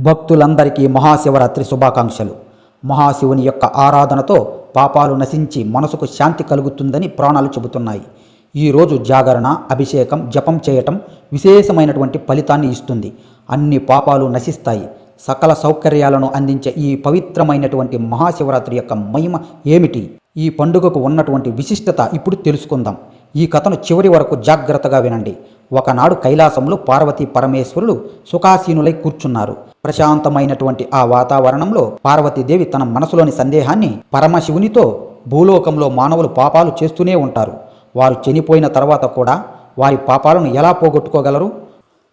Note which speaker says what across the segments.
Speaker 1: భక్తులందరికీ మహాశివరాత్రి శుభాకాంక్షలు. మహాశివుని యొక్క ఆరాధనతో పాపాలు నశించి మనసుకు శాంతి కలుగుతుందని పురాణాలు చెబుతున్నాయి. ఈరోజు జాగరణ, అభిషేకం, జపం చేయటం విశేషమైనటువంటి ఫలితాన్ని ఇస్తుంది. అన్ని పాపాలు నశిస్తాయి. సకల సౌకర్యాలను అందించే ఈ పవిత్రమైనటువంటి మహాశివరాత్రి యొక్క మహిమ ఏమిటి, ఈ పండుగకు ఉన్నటువంటి విశిష్టత ఇప్పుడు తెలుసుకుందాం. ఈ కథను చివరి వరకు జాగ్రత్తగా వినండి. ఒకనాడు కైలాసంలో పార్వతీ పరమేశ్వరులు సుఖాసీనులై కూర్చున్నారు. ప్రశాంతమైనటువంటి ఆ వాతావరణంలో పార్వతీదేవి తన మనసులోని సందేహాన్ని పరమశివునితో, భూలోకంలో మానవులు పాపాలు చేస్తూనే ఉంటారు. వారు చనిపోయిన తర్వాత కూడా వారి పాపాలను ఎలా పోగొట్టుకోగలరు?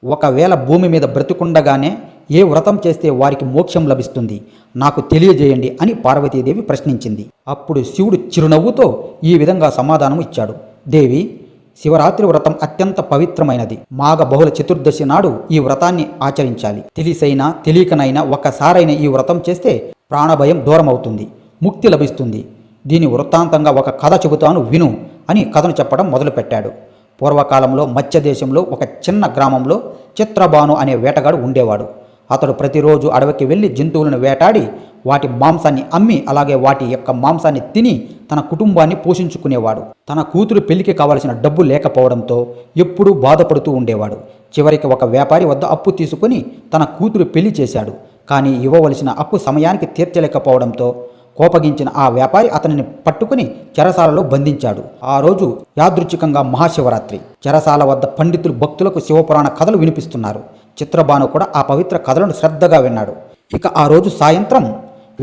Speaker 1: ఒకవేళ భూమి మీద బ్రతికుండగానే ఏ వ్రతం చేస్తే వారికి మోక్షం లభిస్తుంది, నాకు తెలియజేయండి అని పార్వతీదేవి ప్రశ్నించింది. అప్పుడు శివుడు చిరునవ్వుతో ఈ విధంగా సమాధానం ఇచ్చాడు. దేవి, శివరాత్రి వ్రతం అత్యంత పవిత్రమైనది. మాఘ బహుళ చతుర్దశి నాడు ఈ వ్రతాన్ని ఆచరించాలి. తెలిసైనా తెలియకనైనా ఒక్కసారైనా ఈ వ్రతం చేస్తే ప్రాణభయం దూరం అవుతుంది, ముక్తి లభిస్తుంది. దీని వృత్తాంతంగా ఒక కథ చెబుతాను, విను అని కథను చెప్పడం మొదలుపెట్టాడు. పూర్వకాలంలో మత్స్య దేశంలో ఒక చిన్న గ్రామంలో చిత్రబాను అనే వేటగాడు ఉండేవాడు. అతడు ప్రతిరోజు అడవికి వెళ్ళి జంతువులను వేటాడి వాటి మాంసాన్ని అమ్మి, అలాగే వాటి యొక్క మాంసాన్ని తిని తన కుటుంబాన్ని పోషించుకునేవాడు. తన కూతురు పెళ్లికి కావలసిన డబ్బు లేకపోవడంతో ఎప్పుడూ బాధపడుతూ ఉండేవాడు. చివరికి ఒక వ్యాపారి వద్ద అప్పు తీసుకుని తన కూతురు పెళ్లి చేశాడు. కానీ ఇవ్వవలసిన అప్పు సమయానికి తీర్చలేకపోవడంతో కోపగించిన ఆ వ్యాపారి అతనిని పట్టుకుని చెరసాలలో బంధించాడు. ఆ రోజు యాదృచ్ఛికంగా మహాశివరాత్రి. చెరసాల వద్ద పండితులు భక్తులకు శివపురాణ కథలు వినిపిస్తున్నారు. చిత్రబాను కూడా ఆ పవిత్ర కథలను శ్రద్ధగా విన్నాడు. ఇక ఆ రోజు సాయంత్రం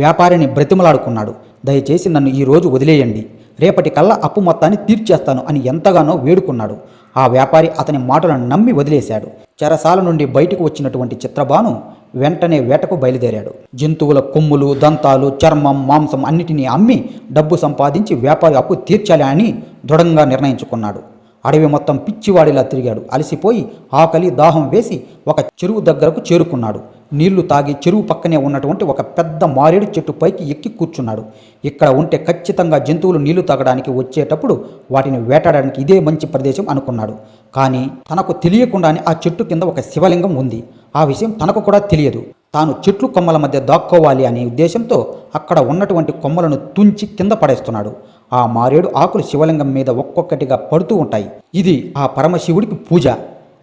Speaker 1: వ్యాపారిని బ్రతిమలాడుకున్నాడు. దయచేసి నన్ను ఈ రోజు వదిలేయండి, రేపటికల్లా అప్పు మొత్తాన్ని తీర్చేస్తాను అని ఎంతగానో వేడుకున్నాడు. ఆ వ్యాపారి అతని మాటలను నమ్మి వదిలేశాడు. చెరసాల నుండి బయటకు వచ్చినటువంటి చిత్రబాను వెంటనే వేటకు బయలుదేరాడు. జంతువుల కొమ్ములు, దంతాలు, చర్మం, మాంసం అన్నిటినీ అమ్మి డబ్బు సంపాదించి వ్యాపారి అప్పు తీర్చాలి అని దృఢంగా నిర్ణయించుకున్నాడు. అడవి మొత్తం పిచ్చివాడిలా తిరిగాడు. అలసిపోయి ఆకలి, దాహం వేసి ఒక చెరువు దగ్గరకు చేరుకున్నాడు. నీళ్లు తాగి చెరువు పక్కనే ఉన్నటువంటి ఒక పెద్ద మారేడు చెట్టు పైకి ఎక్కి కూర్చున్నాడు. ఇక్కడ ఉంటే ఖచ్చితంగా జంతువులు నీళ్లు తాగడానికి వచ్చేటప్పుడు వాటిని వేటాడడానికి ఇదే మంచి ప్రదేశం అనుకున్నాడు. కానీ తనకు తెలియకుండానే ఆ చెట్టు కింద ఒక శివలింగం ఉంది. ఆ విషయం తనకు కూడా తెలియదు. తాను చెట్లు కొమ్మల మధ్య దాక్కోవాలి అనే ఉద్దేశంతో అక్కడ ఉన్నటువంటి కొమ్మలను తుంచి కింద పడేస్తున్నాడు. ఆ మారేడు ఆకులు శివలింగం మీద ఒక్కొక్కటిగా పడుతూ ఉంటాయి. ఇది ఆ పరమశివుడికి పూజ.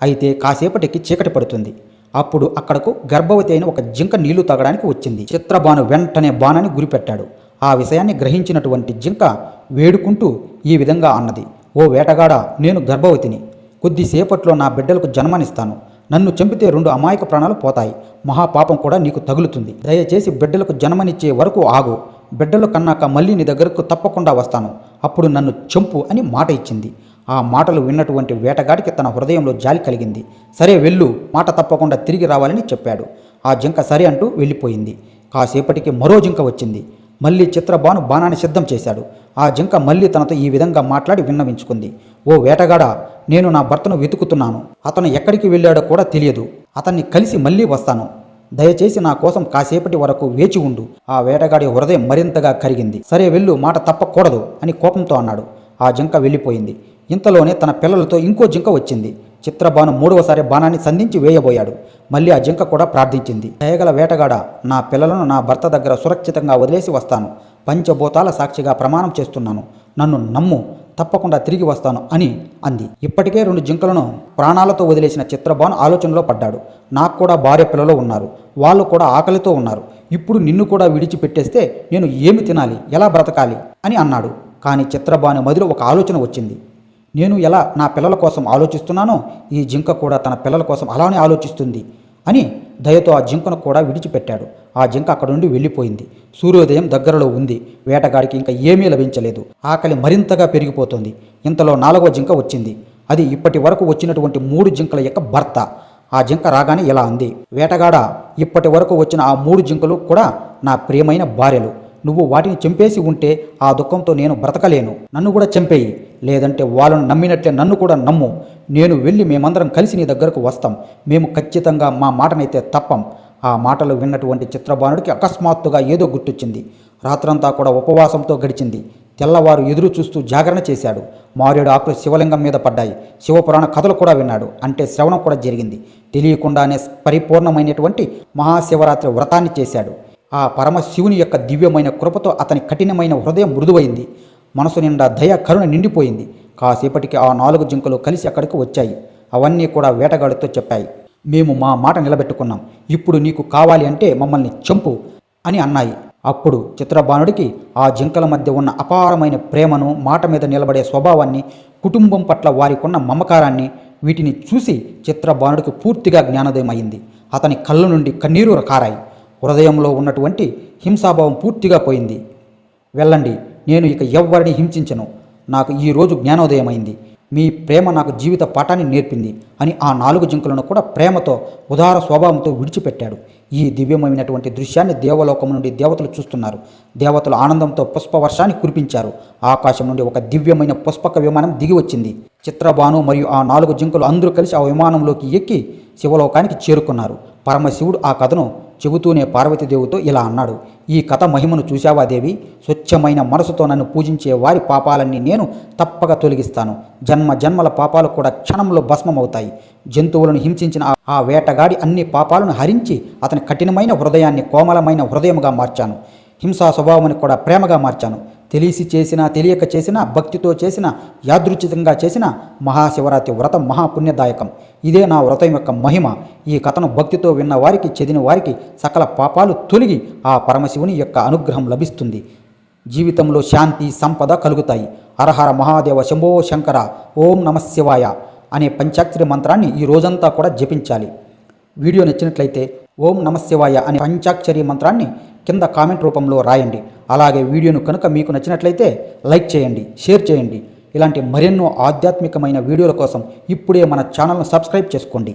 Speaker 1: అయితే కాసేపటికి చీకటి పడుతుంది. అప్పుడు అక్కడకు గర్భవతి అయిన ఒక జింక నీళ్లు తాగడానికి వచ్చింది. చిత్రబాను వెంటనే బాణాన్ని గురిపెట్టాడు. ఆ విషయాన్ని గ్రహించినటువంటి జింక వేడుకుంటూ ఈ విధంగా అన్నది, ఓ వేటగాడా, నేను గర్భవతిని. కొద్దిసేపట్లో నా బిడ్డలకు జన్మనిస్తాను. నన్ను చంపితే 2 అమాయక ప్రాణాలు పోతాయి. మహాపాపం కూడా నీకు తగులుతుంది. దయచేసి బిడ్డలకు జన్మనిచ్చే వరకు ఆగు. బిడ్డలు కన్నాక మళ్ళీ నీ దగ్గరకు తప్పకుండా వస్తాను. అప్పుడు నన్ను చంపు అని మాట ఇచ్చింది. ఆ మాటలు విన్నటువంటి వేటగాడికి తన హృదయంలో జాలి కలిగింది. సరే వెళ్ళు, మాట తప్పకుండా తిరిగి రావాలని చెప్పాడు. ఆ జింక సరే అంటూ వెళ్ళిపోయింది. కాసేపటికి మరో జింక వచ్చింది. మళ్ళీ చిత్రబాను బాణాన్ని సిద్ధం చేశాడు. ఆ జింక మళ్ళీ తనతో ఈ విధంగా మాట్లాడి విన్నవించుకుంది, ఓ వేటగాడా, నేను నా భర్తను వెతుకుతున్నాను. అతను ఎక్కడికి వెళ్ళాడో కూడా తెలియదు. అతన్ని కలిసి మళ్ళీ వస్తాను. దయచేసి నా కోసం కాసేపటి వరకు వేచి ఉండు. ఆ వేటగాడి హృదయం మరింతగా కరిగింది. సరే వెళ్ళు, మాట తప్పకూడదు అని కోపంతో అన్నాడు. ఆ జింక వెళ్ళిపోయింది. ఇంతలోనే తన పిల్లలతో ఇంకో జింక వచ్చింది. చిత్రబాను 3వసారి బాణాన్ని సంధించి వేయబోయాడు. మళ్ళీ ఆ జింక కూడా ప్రార్థించింది, దయగల వేటగాడ, నా పిల్లలను నా భర్త దగ్గర సురక్షితంగా వదిలేసి వస్తాను. పంచభూతాల సాక్షిగా ప్రమాణం చేస్తున్నాను, నన్ను నమ్ము, తప్పకుండా తిరిగి వస్తాను అని అంది. ఇప్పటికే 2 జింకలను ప్రాణాలతో వదిలేసిన చిత్రబాను ఆలోచనలో పడ్డాడు. నాకు కూడా భార్య పిల్లలు ఉన్నారు, వాళ్ళు కూడా ఆకలితో ఉన్నారు. ఇప్పుడు నిన్ను కూడా విడిచిపెట్టేస్తే నేను ఏమి తినాలి, ఎలా బ్రతకాలి అని అన్నాడు. కానీ చిత్రబాను మదిలో ఒక ఆలోచన వచ్చింది. నేను ఎలా నా పిల్లల కోసం ఆలోచిస్తున్నానో ఈ జింక కూడా తన పిల్లల కోసం అలానే ఆలోచిస్తుంది అని దయతో ఆ జింకను కూడా విడిచిపెట్టాడు. ఆ జింక అక్కడ నుండి వెళ్ళిపోయింది. సూర్యోదయం దగ్గరలో ఉంది. వేటగాడికి ఇంకా ఏమీ లభించలేదు. ఆకలి మరింతగా పెరిగిపోతుంది. ఇంతలో 4వ జింక వచ్చింది. అది ఇప్పటి వరకు వచ్చినటువంటి 3 జింకల యొక్క భర్త. ఆ జింక రాగానే ఇలా అంది, వేటగాడా, ఇప్పటి వరకు వచ్చిన ఆ 3 జింకలు కూడా నా ప్రియమైన భార్యలు. నువ్వు వాటిని చంపేసి ఉంటే ఆ దుఃఖంతో నేను బ్రతకలేను. నన్ను కూడా చంపేయి, లేదంటే వాళ్ళను నమ్మినట్లే నన్ను కూడా నమ్ము. నేను వెళ్ళి మేమందరం కలిసి నీ దగ్గరకు వస్తాం. మేము ఖచ్చితంగా మా మాటనైతే తప్పం. ఆ మాటలు విన్నటువంటి చిత్రబానుడికి అకస్మాత్తుగా ఏదో గుర్తొచ్చింది. రాత్రంతా కూడా ఉపవాసంతో గడిచింది. తెల్లవారు ఎదురు చూస్తూ జాగరణ చేశాడు. మారేడు ఆకులు శివలింగం మీద పడ్డాయి. శివపురాణ కథలు కూడా విన్నాడు. అంటే శ్రవణం కూడా జరిగింది. తెలియకుండానే పరిపూర్ణమైనటువంటి మహాశివరాత్రి వ్రతాన్ని చేశాడు. ఆ పరమశివుని యొక్క దివ్యమైన కృపతో అతని కఠినమైన హృదయం మృదువైంది. మనసు నిండా దయ కరుణ నిండిపోయింది. కాసేపటికి ఆ 4 జింకలు కలిసి అక్కడికి వచ్చాయి. అవన్నీ కూడా వేటగాడితో చెప్పాయి. మేము మా మాట నిలబెట్టుకున్నాం. ఇప్పుడు నీకు కావాలి అంటే మమ్మల్ని చంపు అని అన్నాయి. అప్పుడు చిత్రబాణుడికి ఆ జింకల మధ్య ఉన్న అపారమైన ప్రేమను, మాట మీద నిలబడే స్వభావాన్ని, కుటుంబం పట్ల వారికున్న మమకారాన్ని, వీటిని చూసి చిత్రబాణుడికి పూర్తిగా జ్ఞానోదయం అయింది. అతని కళ్ళ నుండి కన్నీరు కారాయి. హృదయంలో ఉన్నటువంటి హింసాభావం పూర్తిగా పోయింది. వెళ్ళండి, నేను ఇక ఎవ్వరిని హింసించను. నాకు ఈరోజు జ్ఞానోదయమైంది. మీ ప్రేమ నాకు జీవిత పాఠాన్ని నేర్పింది అని ఆ 4 జింకలను కూడా ప్రేమతో, ఉదార స్వభావంతో విడిచిపెట్టాడు. ఈ దివ్యమైనటువంటి దృశ్యాన్ని దేవలోకం నుండి దేవతలు చూస్తున్నారు. దేవతలు ఆనందంతో పుష్పవర్షాన్ని కురిపించారు. ఆకాశం నుండి ఒక దివ్యమైన పుష్పక విమానం దిగి వచ్చింది. చిత్రబాను మరియు ఆ 4 జింకలు అందరూ కలిసి ఆ విమానంలోకి ఎక్కి శివలోకానికి చేరుకున్నారు. పరమశివుడు ఆ కథను చెబుతూనే పార్వతీదేవితో ఇలా అన్నాడు. ఈ కథ మహిమను చూశావా దేవి? స్వచ్ఛమైన మనసుతో నన్ను పూజించే వారి పాపాలన్నీ నేను తప్పక తొలగిస్తాను. జన్మ జన్మల పాపాలు కూడా క్షణంలో భస్మమవుతాయి. జంతువులను హింసించిన ఆ వేటగాడి అన్ని పాపాలను హరించి అతని కఠినమైన హృదయాన్ని కోమలమైన హృదయముగా మార్చాను. హింసా స్వభావాన్ని కూడా ప్రేమగా మార్చాను. తెలిసి చేసినా తెలియక చేసినా, భక్తితో చేసిన, యాదృచ్ఛికంగా చేసిన మహాశివరాత్రి వ్రతం మహాపుణ్యదాయకం. ఇదే నా వ్రతం యొక్క మహిమ. ఈ కథను భక్తితో విన్న వారికి, చదివిన వారికి సకల పాపాలు తొలగి ఆ పరమశివుని యొక్క అనుగ్రహం లభిస్తుంది. జీవితంలో శాంతి, సంపద కలుగుతాయి. హరహర మహాదేవ శంభో శంకర, ఓం నమఃశివాయ అనే పంచాక్షరి మంత్రాన్ని ఈ రోజంతా కూడా జపించాలి. వీడియో నచ్చినట్లయితే ఓం నమఃశివాయ అనే పంచాక్షరి మంత్రాన్ని కింద కామెంట్ రూపంలో రాయండి. అలాగే వీడియోను కనుక మీకు నచ్చినట్లయితే లైక్ చేయండి, షేర్ చేయండి. ఇలాంటి మరెన్నో ఆధ్యాత్మికమైన వీడియోల కోసం ఇప్పుడే మన ఛానల్ను సబ్స్క్రైబ్ చేసుకోండి.